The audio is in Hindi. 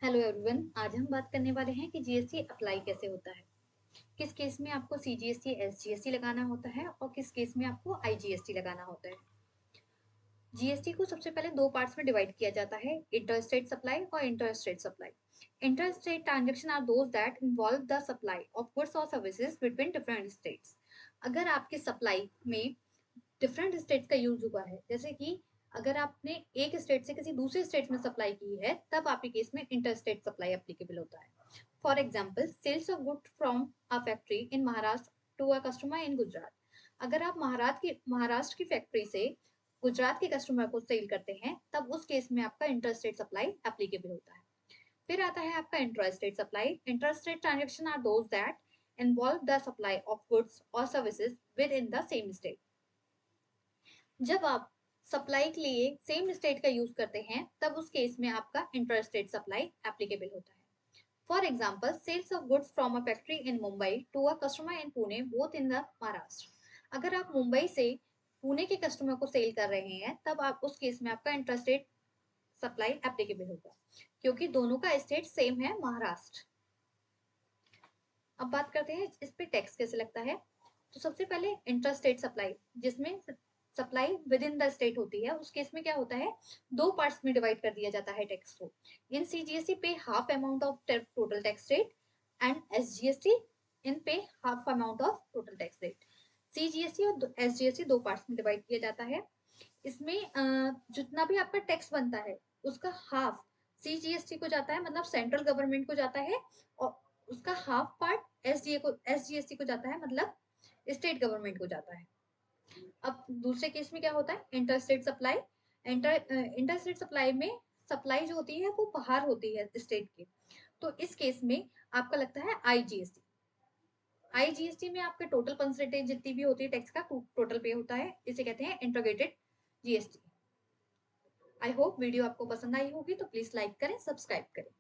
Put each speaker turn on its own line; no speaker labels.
हेलो एवरीवन, आज हम बात करने वाले हैं कि जीएसटी अप्लाई कैसे होता है। किस केस में आपको सीजीएसटी एसजीएसटी लगाना होता है और किस केस में आपको आईजीएसटी लगाना होता है। जीएसटी को सबसे पहले दो पार्ट्स में डिवाइड किया जाता है, इंटर स्टेट सप्लाई और inter state supply. Inter state transaction are those that involve the supply of goods और सर्विसेज बिटवीन डिफरेंट स्टेट्स। अगर आपके सप्लाई में डिफरेंट स्टेट्स का यूज हुआ है, जैसे कि अगर आपने एक स्टेट से किसी दूसरे स्टेट में सप्लाई की है, तब आपके केस में इंटर स्टेट सप्लाई एप्लीकेबल होता है। For example, sales of good from a factory in Maharashtra to a customer in Gujarat. अगर आप महाराष्ट्र की फैक्ट्री से गुजरात के कस्टमर को सेल करते हैं, तब उस केस में आपका इंटर स्टेट सप्लाई एप्लीकेबल होता है। फिर आता है आपका inter state supply. Inter state transaction are those that involve the supply of goods और services within the same state. जब आप सप्लाई के लिए सेम स्टेट का यूज करते हैं, तब उस केस में आपका इंटर स्टेट सप्लाई एप्लीकेबल होता है। For example, sales of goods from a factory in Mumbai to a customer in Pune both in the Maharashtra. अगर आप मुंबई से पुणे के कस्टमर को सेल कर रहे हैं, तब आप उस केस में आपका इंटर स्टेट सप्लाई एप्लीकेबल होगा, क्योंकि दोनों का स्टेट सेम है, महाराष्ट्र। अब बात करते हैं इस पे टैक्स कैसे लगता है। तो सबसे पहले इंटर स्टेट सप्लाई, जिसमें supply with in the state होती है, उस केस में क्या होता है, दो पार्ट्स में डिवाइड कर दिया जाता है टैक्स को। In CGST pay half amount of total tax rate and SGST in pay half amount of total tax rate. CGST और एसजीएसटी दो पार्ट्स में डिवाइड किया जाता है। इसमें जितना भी आपका टैक्स बनता है, उसका हाफ सीजीएसटी को जाता है, मतलब सेंट्रल गवर्नमेंट को जाता है, और उसका हाफ पार्ट एसजीएसटी को जाता है, मतलब स्टेट गवर्नमेंट को जाता है। अब दूसरे केस में क्या होता है, inter state supply. Inter state supply में सप्लाई जो होती है वो बाहर होती है स्टेट के, तो इस केस में आपका लगता है आईजीएसटी। आईजीएसटी में आपका टोटल परसेंटेज जितनी भी होती है टैक्स का टोटल पे होता है, इसे कहते हैं integrated GST. I hope video आपको पसंद आई होगी, तो प्लीज लाइक करें, सब्सक्राइब करें।